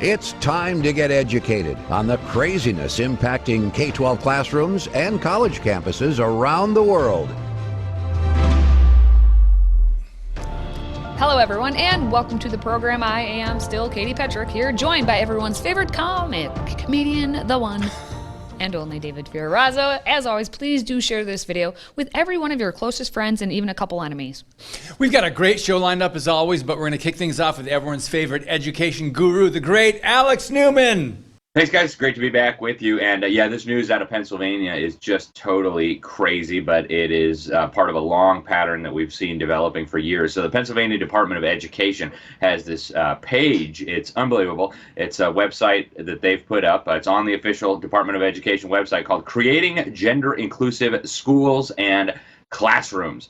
It's time to get educated on the craziness impacting K-12 classrooms and college campuses around the world. Hello everyone, and welcome to the program. I am still Katie Petrick here, joined by everyone's favorite comic comedian, the one and only David Fiorazo. As always, please do share this video with every one of your closest friends and even a couple enemies. We've got a great show lined up as always, but we're going to kick things off with everyone's favorite education guru, the great Alex Newman. Thanks, guys. Great to be back with you. And yeah, this news out of Pennsylvania is just totally crazy, but it is part of a long pattern that we've seen developing for years. So the Pennsylvania Department of Education has this page. It's unbelievable. It's a website that they've put up. It's on the official Department of Education website called Creating Gender Inclusive Schools and Classrooms.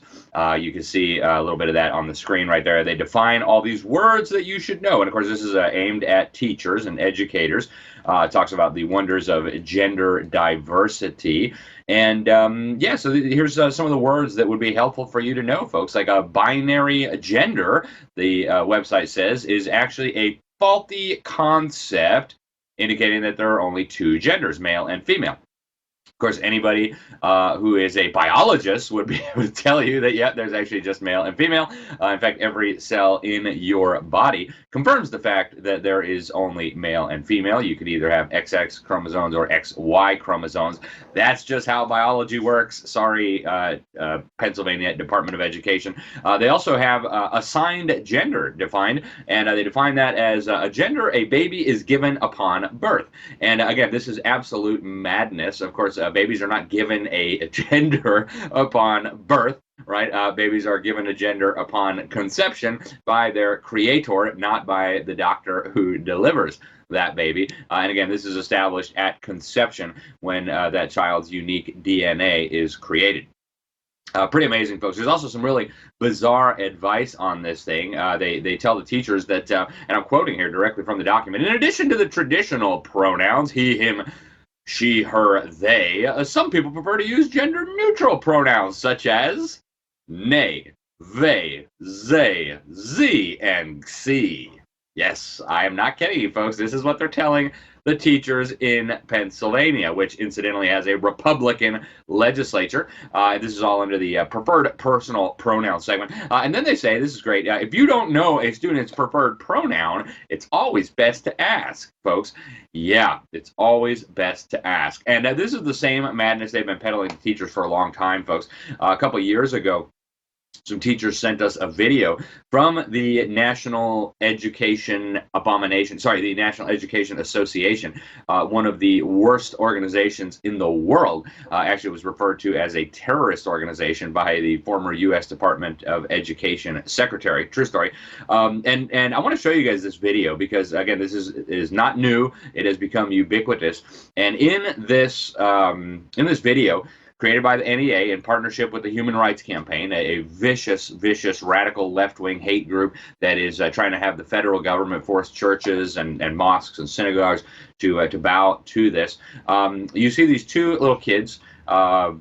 You can see a little bit of that on the screen right there. They define all these words that you should know. And of course, this is aimed at teachers and educators. It talks about the wonders of gender diversity. And yeah, so here's some of the words that would be helpful for you to know, folks. Like a binary gender, the website says, is actually a faulty concept indicating that there are only two genders, male and female. Of course, anybody who is a biologist would be able to tell you that, yeah, there's actually just male and female. In fact, every cell in your body confirms the fact that there is only male and female. You could either have XX chromosomes or XY chromosomes. That's just how biology works. Sorry, Pennsylvania Department of Education. They also have assigned gender defined, and they define that as a gender a baby is given upon birth. And again, this is absolute madness. Of course, babies are not given a gender upon birth, right? Babies are given a gender upon conception by their creator, not by the doctor who delivers that baby. And again, this is established at conception when that child's unique DNA is created. Pretty amazing, folks. There's also some really bizarre advice on this thing. They tell the teachers that, and I'm quoting here directly from the document, in addition to the traditional pronouns, he, him, she, her, they, some people prefer to use gender-neutral pronouns such as they, they, ze, and xi. Yes, I am not kidding you, folks. This is what they're telling the teachers in Pennsylvania, which incidentally has a Republican legislature. This is all under the preferred personal pronoun segment. And then they say, this is great, if you don't know a student's preferred pronoun, it's always best to ask, folks. Yeah, it's always best to ask. And this is the same madness they've been peddling to teachers for a long time, folks. A couple of years ago, some teachers sent us a video from the National Education the National Education Association, one of the worst organizations in the world. Actually, it was referred to as a terrorist organization by the former U.S. Department of Education Secretary. True story. And I want to show you guys this video because, again, this is not new. It has become ubiquitous. And in this video, created by the NEA in partnership with the Human Rights Campaign, a vicious, radical left-wing hate group that is trying to have the federal government force churches and mosques and synagogues to bow to this. You see these two little kids, a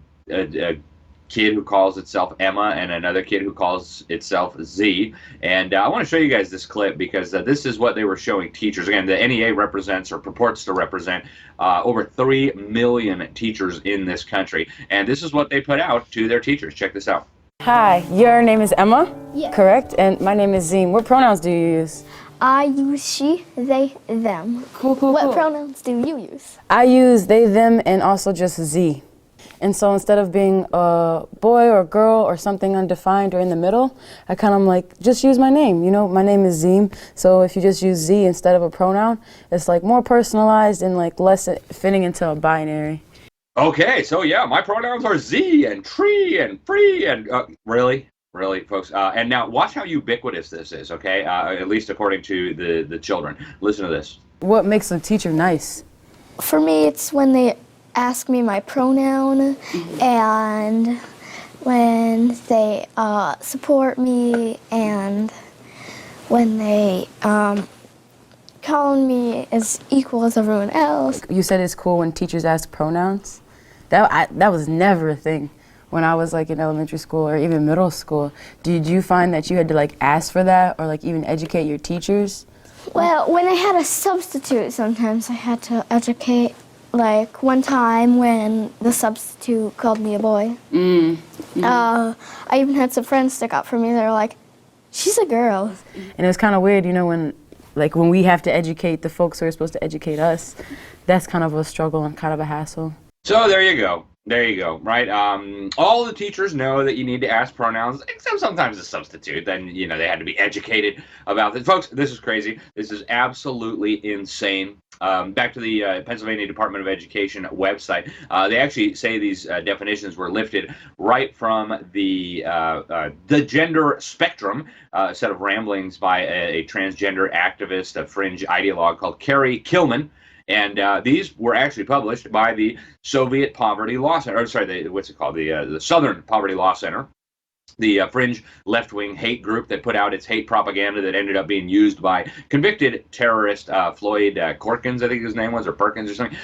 kid who calls itself Emma and another kid who calls itself Z. And I want to show you guys this clip because this is what they were showing teachers. Again, the NEA represents or purports to represent over 3 million teachers in this country. And this is what they put out to their teachers. Check this out. Hi, your name is Emma? Yeah. Correct? And my name is Zim. What pronouns do you use? I use she, they, them. Cool. What pronouns do you use? I use they, them, and also just Z. And so instead of being a boy or girl or something undefined or in the middle, I kind of like just use my name. You know, my name is Zim. So if you just use Z instead of a pronoun, it's like more personalized and like less fitting into a binary. Okay, so yeah, my pronouns are Z and tree and free and really, folks. And now watch how ubiquitous this is, okay? At least according to the children. Listen to this. What makes a teacher nice? For me, it's when they ask me my pronoun and when they support me and when they call me as equal as everyone else. You said it's cool when teachers ask pronouns? That was never a thing when I was like in elementary school or even middle school, did you find that you had to like ask for that or like even educate your teachers? Well, when I had a substitute, sometimes I had to educate. Like one time when the substitute called me a boy. I even had some friends stick up for me. They were like, "She's a girl." And it's kind of weird, you know, when we have to educate the folks who are supposed to educate us, that's kind of a struggle and kind of a hassle. So there you go. There you go, right? All the teachers know that you need to ask pronouns, except sometimes the substitute. Then, you know, they had to be educated about this. Folks, this is crazy. This is absolutely insane. Back to the Pennsylvania Department of Education website. They actually say these definitions were lifted right from the gender spectrum, a set of ramblings by a transgender activist, a fringe ideologue called Carrie Kilman. And these were actually published by the Soviet Poverty Law Center, or sorry, the Southern Poverty Law Center, the fringe left-wing hate group that put out its hate propaganda that ended up being used by convicted terrorist Floyd Corkins, I think his name was, or Perkins or something,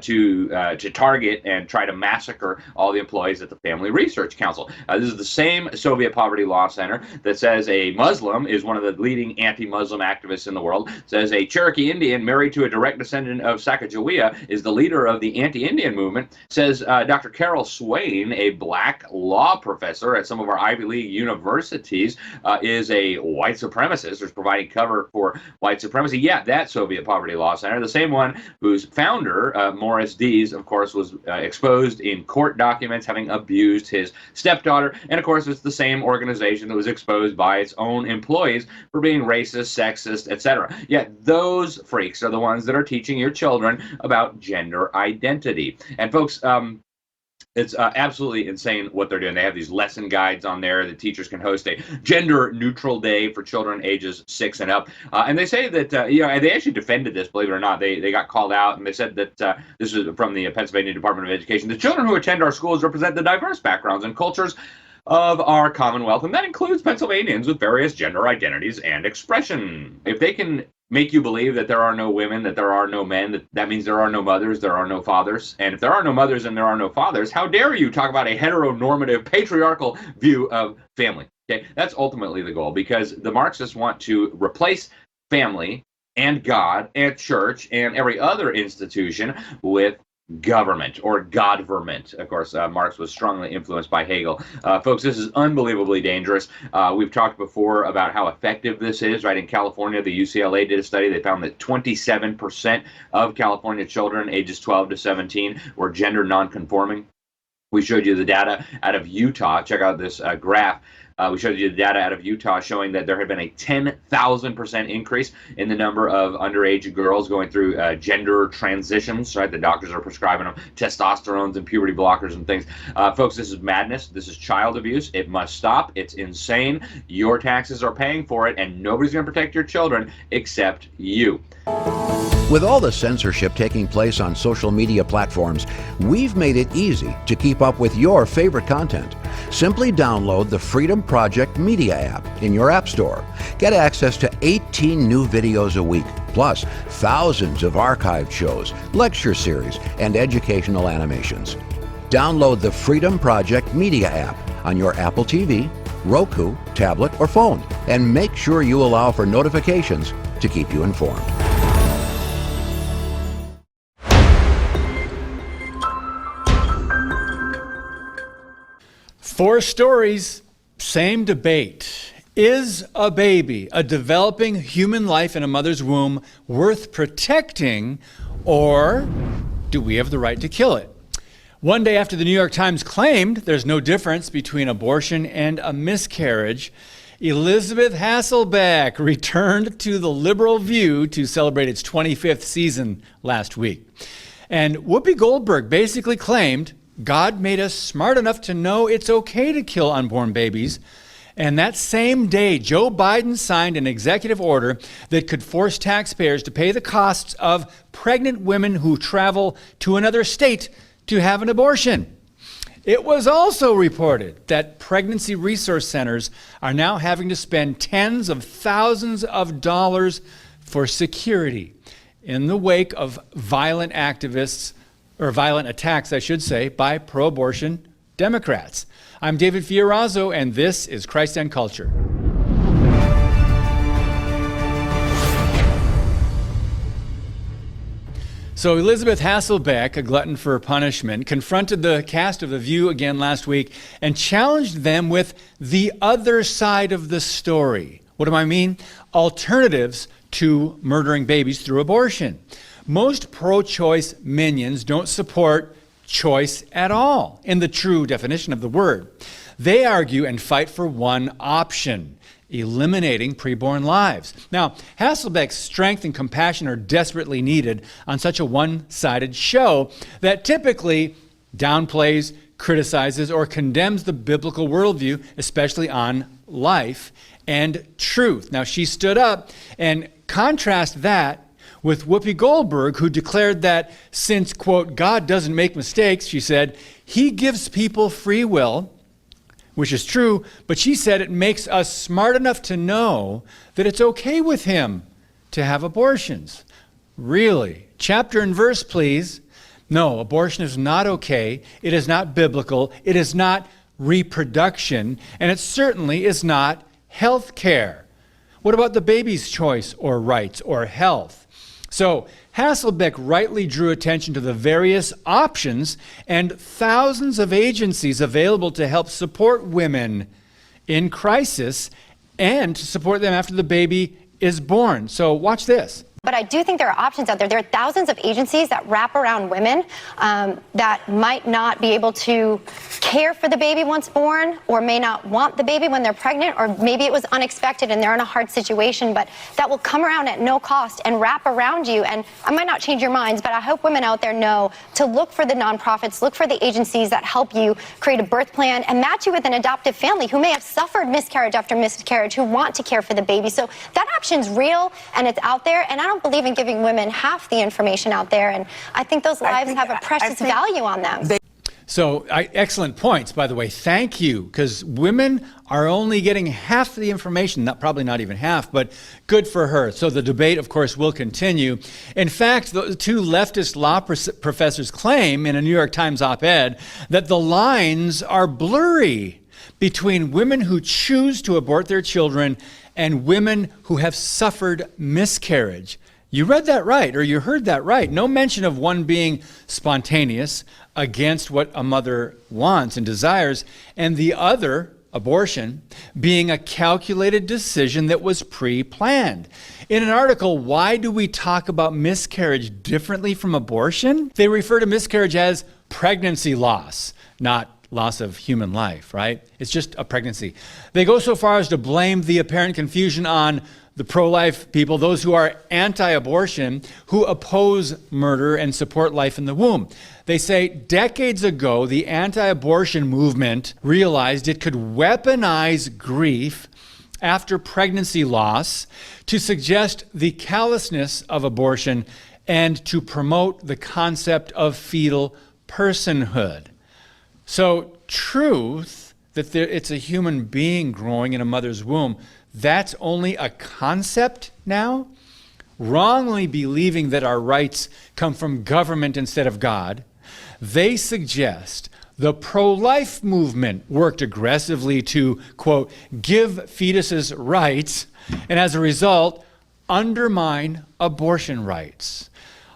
to target and try to massacre all the employees at the Family Research Council. This is the same Soviet Poverty Law Center that says a Muslim is one of the leading anti-Muslim activists in the world, says a Cherokee Indian married to a direct descendant of Sacagawea is the leader of the anti-Indian movement, says Dr. Carol Swain, a black law professor at some of our Ivy League universities, is a white supremacist, or is providing cover for white supremacy. Yeah, that Soviet Poverty Law Center, the same one whose founder, Morris Dees, of course, was exposed in court documents having abused his stepdaughter. And of course, it's the same organization that was exposed by its own employees for being racist, sexist, etc. Yeah, those freaks are the ones that are teaching your children about gender identity. And folks, it's absolutely insane what they're doing. They have these lesson guides on there. The teachers can host a gender-neutral day for children ages 6 and up. And they say that, and they actually defended this, believe it or not. They got called out, and they said that this is from the Pennsylvania Department of Education. The children who attend our schools represent the diverse backgrounds and cultures of our Commonwealth, and that includes Pennsylvanians with various gender identities and expression. If they can make you believe that there are no women, that there are no men, that means there are no mothers, there are no fathers. And if there are no mothers and there are no fathers, how dare you talk about a heteronormative, patriarchal view of family? Okay, that's ultimately the goal, because the Marxists want to replace family and God and church and every other institution with government, or godverment. Of course, Marx was strongly influenced by Hegel. Folks, this is unbelievably dangerous. We've talked before about how effective this is, right? In California, the UCLA did a study. They found that 27% of California children ages 12 to 17 were gender nonconforming. We showed you the data out of Utah. Check out this graph. We showed you the data out of Utah showing that there had been a 10,000% increase in the number of underage girls going through gender transitions, right? The doctors are prescribing them testosterones and puberty blockers and things. Folks, this is madness. This is child abuse. It must stop. It's insane. Your taxes are paying for it, and nobody's going to protect your children except you. With all the censorship taking place on social media platforms, we've made it easy to keep up with your favorite content. Simply download the FreedomProject Media app in your App Store. Get access to 18 new videos a week, plus thousands of archived shows, lecture series, and educational animations. Download the FreedomProject Media app on your Apple TV, Roku, tablet, or phone, and make sure you allow for notifications to keep you informed. Four stories, same debate. Is a baby, a developing human life in a mother's womb, worth protecting, or do we have the right to kill it? One day after the New York Times claimed there's no difference between abortion and a miscarriage, Elizabeth Hasselbeck returned to the Liberal View to celebrate its 25th season last week. And Whoopi Goldberg basically claimed God made us smart enough to know it's okay to kill unborn babies. And that same day, Joe Biden signed an executive order that could force taxpayers to pay the costs of pregnant women who travel to another state to have an abortion. It was also reported that pregnancy resource centers are now having to spend tens of thousands of dollars for security in the wake of violent attacks, I should say, by pro-abortion Democrats. I'm David Fiorazzo, and this is Christ and Culture. So Elizabeth Hasselbeck, a glutton for punishment, confronted the cast of The View again last week and challenged them with the other side of the story. What do I mean? Alternatives to murdering babies through abortion. Most pro-choice minions don't support choice at all, in the true definition of the word. They argue and fight for one option: eliminating preborn lives. Now, Hasselbeck's strength and compassion are desperately needed on such a one-sided show that typically downplays, criticizes, or condemns the biblical worldview, especially on life and truth. Now, she stood up and contrast that with Whoopi Goldberg, who declared that since, quote, God doesn't make mistakes, she said, he gives people free will, which is true, but she said it makes us smart enough to know that it's okay with him to have abortions. Really? Chapter and verse, please. No, abortion is not okay. It is not biblical. It is not reproduction. And it certainly is not health care. What about the baby's choice or rights or health? So Hasselbeck rightly drew attention to the various options and thousands of agencies available to help support women in crisis and to support them after the baby is born. So watch this. But I do think there are options out there. There are thousands of agencies that wrap around women that might not be able to care for the baby once born, or may not want the baby when they're pregnant, or maybe it was unexpected and they're in a hard situation, but that will come around at no cost and wrap around you. And I might not change your minds, but I hope women out there know to look for the nonprofits, look for the agencies that help you create a birth plan and match you with an adoptive family who may have suffered miscarriage after miscarriage, who want to care for the baby. So that option's real and it's out there, and I don't believe in giving women half the information out there, and I think those lives have a precious value on them. So excellent points, by the way. Thank you, because women are only getting half the information, probably not even half, but good for her. So the debate, of course, will continue. In fact, the two leftist law professors claim in a New York Times op-ed that the lines are blurry between women who choose to abort their children and women who have suffered miscarriage. You read that right, or you heard that right. No mention of one being spontaneous, against what a mother wants and desires, and the other, abortion, being a calculated decision that was pre-planned. In an article, Why Do We Talk About Miscarriage Differently from Abortion? They refer to miscarriage as pregnancy loss, not loss of human life, right? It's just a pregnancy. They go so far as to blame the apparent confusion on the pro-life people, those who are anti-abortion, who oppose murder and support life in the womb. They say decades ago, the anti-abortion movement realized it could weaponize grief after pregnancy loss to suggest the callousness of abortion and to promote the concept of fetal personhood. So truth that it's a human being growing in a mother's womb, that's only a concept now? Wrongly believing that our rights come from government instead of God, they suggest the pro-life movement worked aggressively to, quote, give fetuses rights, and as a result, undermine abortion rights.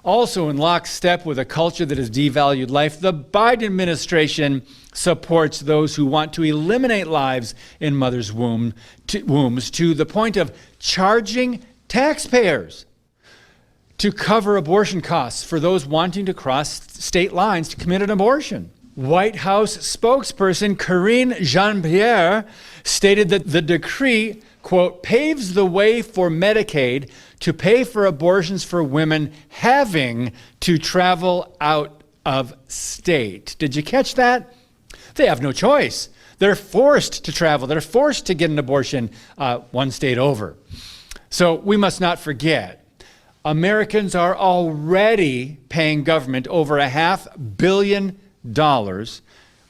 Also in lockstep with a culture that has devalued life, the Biden administration supports those who want to eliminate lives in mothers' wombs to the point of charging taxpayers to cover abortion costs for those wanting to cross state lines to commit an abortion. White House spokesperson Karine Jean-Pierre stated that the decree, quote, paves the way for Medicaid to pay for abortions for women having to travel out of state. Did you catch that? They have no choice. They're forced to travel. They're forced to get an abortion one state over. So we must not forget, Americans are already paying government over $500 million,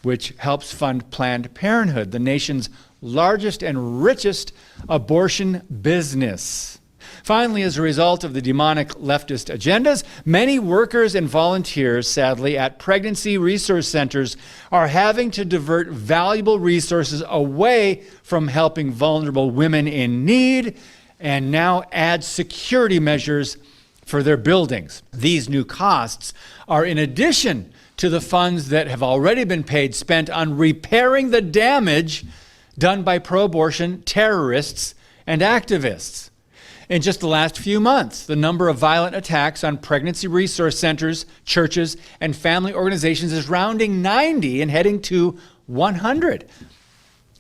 which helps fund Planned Parenthood, the nation's largest and richest abortion business. Finally, as a result of the demonic leftist agendas, many workers and volunteers, sadly, at pregnancy resource centers are having to divert valuable resources away from helping vulnerable women in need and now add security measures for their buildings. These new costs are in addition to the funds that have already been paid spent on repairing the damage done by pro-abortion terrorists and activists. In just the last few months, the number of violent attacks on pregnancy resource centers, churches, and family organizations is rounding 90 and heading to 100.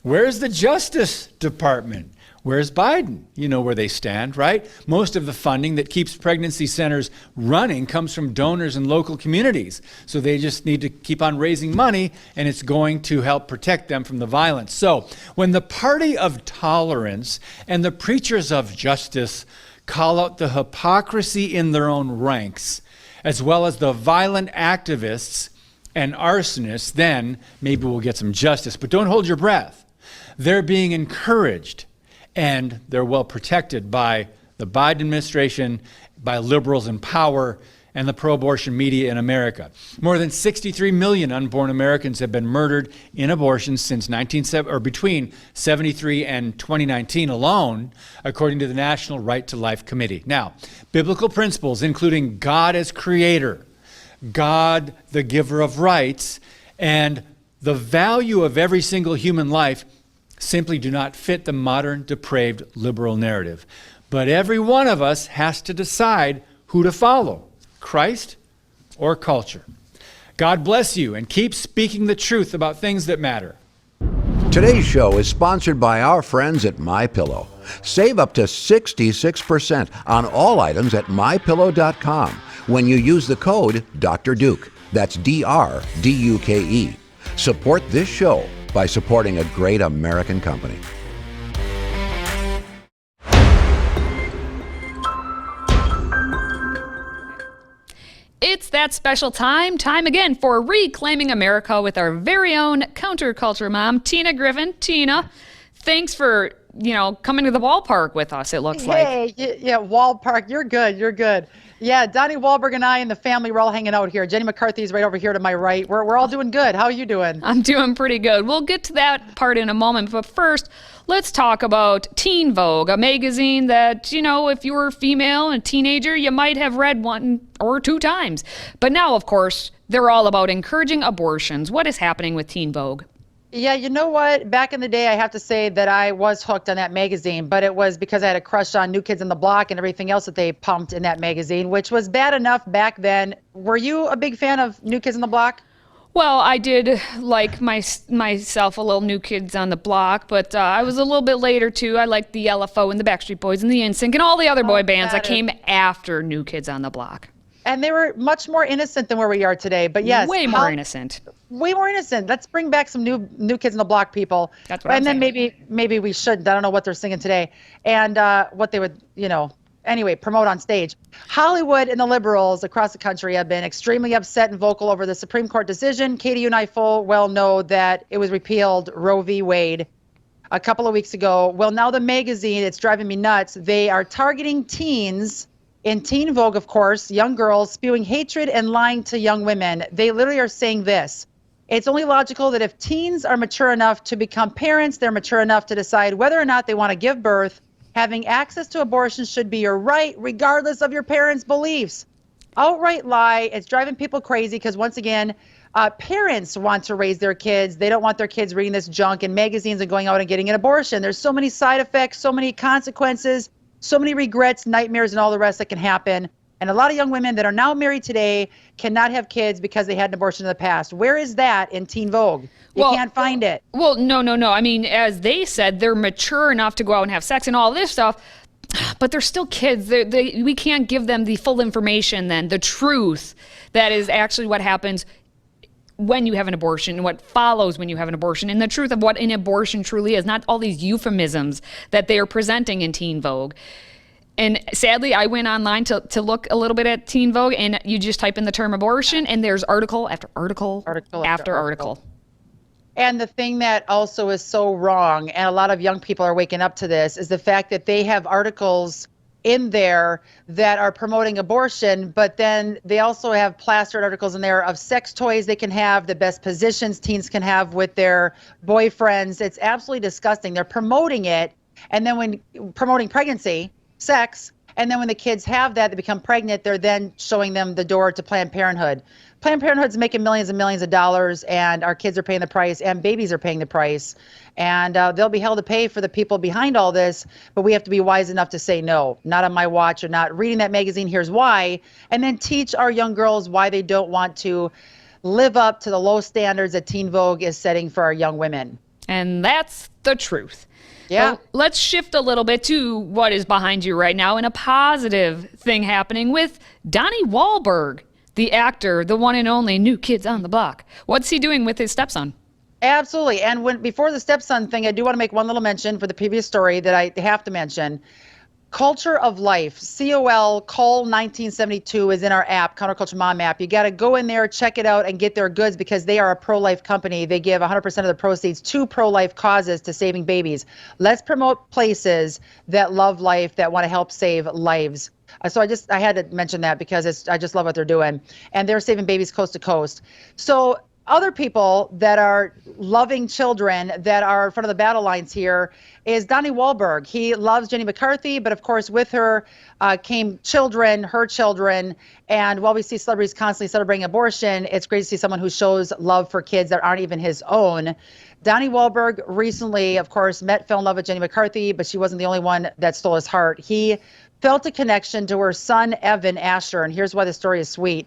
Where's the Justice Department? Where's Biden? You know where they stand, right? Most of the funding that keeps pregnancy centers running comes from donors and local communities. So they just need to keep on raising money, and it's going to help protect them from the violence. So when the party of tolerance and the preachers of justice call out the hypocrisy in their own ranks, as well as the violent activists and arsonists, then maybe we'll get some justice. But don't hold your breath. They're being encouraged, and they're well protected by the Biden administration, by liberals in power, and the pro-abortion media in America. More than 63 million unborn Americans have been murdered in abortion since between 73 and 2019 alone, according to the National Right to Life Committee. Now, biblical principles, including God as creator, God the giver of rights, and the value of every single human life, simply do not fit the modern depraved liberal narrative. But every one of us has to decide who to follow, Christ or culture. God bless you, and keep speaking the truth about things that matter. Today's show is sponsored by our friends at MyPillow. Save up to 66% on all items at MyPillow.com when you use the code Dr. Duke. That's DRDUKE. Support this show by supporting a great American company. It's that special time again for Reclaiming America with our very own counterculture mom, Tina Griffin. Tina, thanks for, coming to the ballpark with us, it looks like. Hey, yeah, Wahlberg, you're good. Yeah, Donnie Wahlberg and I and the family, we're all hanging out here. Jenny McCarthy's right over here to my right. We're all doing good. How are you doing? I'm doing pretty good. We'll get to that part in a moment, but first, let's talk about Teen Vogue, a magazine that, if you were female and a teenager, you might have read 1 or 2 times. But now, of course, they're all about encouraging abortions. What is happening with Teen Vogue? Yeah, you know what? Back in the day, I have to say that I was hooked on that magazine, but it was because I had a crush on New Kids on the Block and everything else that they pumped in that magazine, which was bad enough back then. Were you a big fan of New Kids on the Block? Well, I did like myself a little New Kids on the Block, but I was a little bit later, too. I liked the LFO and the Backstreet Boys and the NSYNC and all the other boy bands that came after New Kids on the Block. And they were much more innocent than where we are today. But yes, way more innocent. Way more innocent. Let's bring back some new Kids on the Block people. That's what I'm saying. And then maybe we shouldn't. I don't know what they're singing today, and what they would, anyway, promote on stage. Hollywood and the liberals across the country have been extremely upset and vocal over the Supreme Court decision. Katie, you and I full well know that it was repealed, Roe v. Wade, a couple of weeks ago. Well, now the magazine, it's driving me nuts. They are targeting teens. In Teen Vogue, of course, young girls spewing hatred and lying to young women. They literally are saying this. It's only logical that if teens are mature enough to become parents, they're mature enough to decide whether or not they want to give birth. Having access to abortion should be your right, regardless of your parents' beliefs. Outright lie. It's driving people crazy because, once again, parents want to raise their kids. They don't want their kids reading this junk in magazines and going out and getting an abortion. There's so many side effects, so many consequences, so many regrets, nightmares, and all the rest that can happen. And a lot of young women that are now married today cannot have kids because they had an abortion in the past. Where is that in Teen Vogue? You can't find it. Well, no. I mean, as they said, they're mature enough to go out and have sex and all this stuff, but they're still kids. We can't give them the full information then, the truth that is actually what happens when you have an abortion, what follows when you have an abortion, and the truth of what an abortion truly is, not all these euphemisms that they are presenting in Teen Vogue. And sadly, I went online to look a little bit at Teen Vogue, and you just type in the term abortion, and there's article after article after article. And the thing that also is so wrong, and a lot of young people are waking up to this, is the fact that they have articles in there that are promoting abortion, but then they also have plastered articles in there of sex toys they can have, the best positions teens can have with their boyfriends. It's absolutely disgusting. They're promoting it, and then when promoting pregnancy, sex, and then when the kids have that, they become pregnant, they're then showing them the door to Planned Parenthood. Planned Parenthood's making millions and millions of dollars, and our kids are paying the price, and babies are paying the price. And they'll be held to pay for the people behind all this, but we have to be wise enough to say no, not on my watch, or not reading that magazine, here's why, and then teach our young girls why they don't want to live up to the low standards that Teen Vogue is setting for our young women. And that's the truth. Yeah. Well, let's shift a little bit to what is behind you right now, and a positive thing happening with Donnie Wahlberg, the actor, the one and only New Kids on the Block. What's he doing with his stepson? Absolutely. And before the stepson thing, I do want to make one little mention for the previous story that I have to mention. Culture of Life, COL 1972 is in our app, Counterculture Mom app. You got to go in there, check it out, and get their goods because they are a pro-life company. They give 100% of the proceeds to pro-life causes, to saving babies. Let's promote places that love life, that want to help save lives. So I had to mention that because I just love what they're doing. And they're saving babies coast to coast. So other people that are loving children that are in front of the battle lines here is Donnie Wahlberg. He loves Jenny McCarthy, but of course with her came children, her children. And while we see celebrities constantly celebrating abortion, it's great to see someone who shows love for kids that aren't even his own. Donnie Wahlberg recently, of course, fell in love with Jenny McCarthy, but she wasn't the only one that stole his heart. He felt a connection to her son, Evan Asher, and here's why the story is sweet.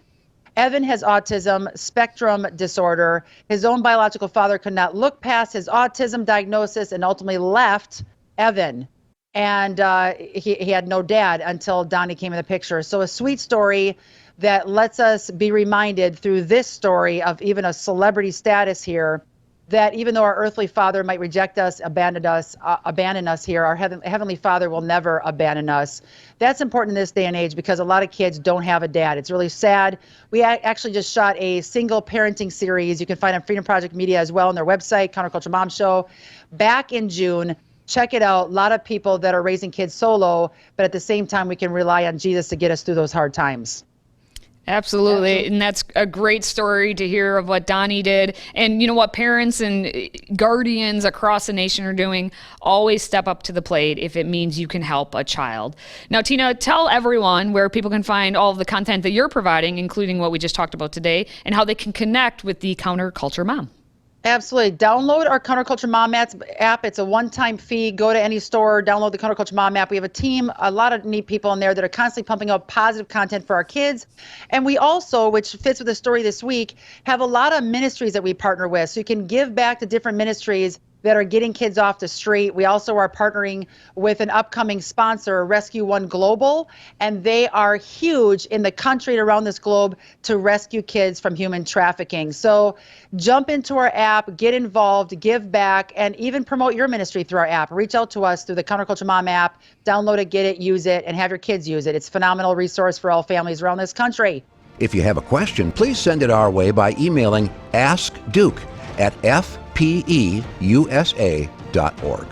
Evan has autism spectrum disorder. His own biological father could not look past his autism diagnosis and ultimately left Evan. And he had no dad until Donnie came in the picture. So a sweet story that lets us be reminded through this story of even a celebrity status here, that even though our earthly father might reject us, abandon us here, our heavenly father will never abandon us. That's important in this day and age because a lot of kids don't have a dad. It's really sad. We actually just shot a single parenting series. You can find on Freedom Project Media as well on their website, Counterculture Mom Show, back in June. Check it out. A lot of people that are raising kids solo, but at the same time, we can rely on Jesus to get us through those hard times. Absolutely. And that's a great story to hear of what Donnie did. And you know what parents and guardians across the nation are doing? Always step up to the plate if it means you can help a child. Now, Tina, tell everyone where people can find all of the content that you're providing, including what we just talked about today, and how they can connect with the Counterculture Mom. Absolutely. Download our Counterculture Mom app. It's a one-time fee. Go to any store, download the Counterculture Mom app. We have a team, a lot of neat people in there that are constantly pumping out positive content for our kids. And we also, which fits with the story this week, have a lot of ministries that we partner with. So you can give back to different ministries that are getting kids off the street. We also are partnering with an upcoming sponsor, Rescue One Global, and they are huge in the country and around this globe to rescue kids from human trafficking. So jump into our app, get involved, give back, and even promote your ministry through our app. Reach out to us through the Counterculture Mom app, download it, get it, use it, and have your kids use it. It's a phenomenal resource for all families around this country. If you have a question, please send it our way by emailing askduke@fpeusa.org.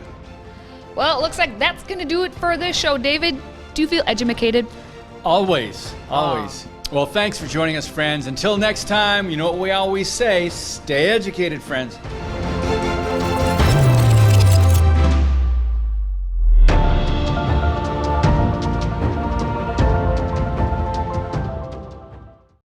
Well, it looks like that's going to do it for this show. David, do you feel educated? Always. Well, thanks for joining us, friends. Until next time, you know what we always say, stay educated, friends.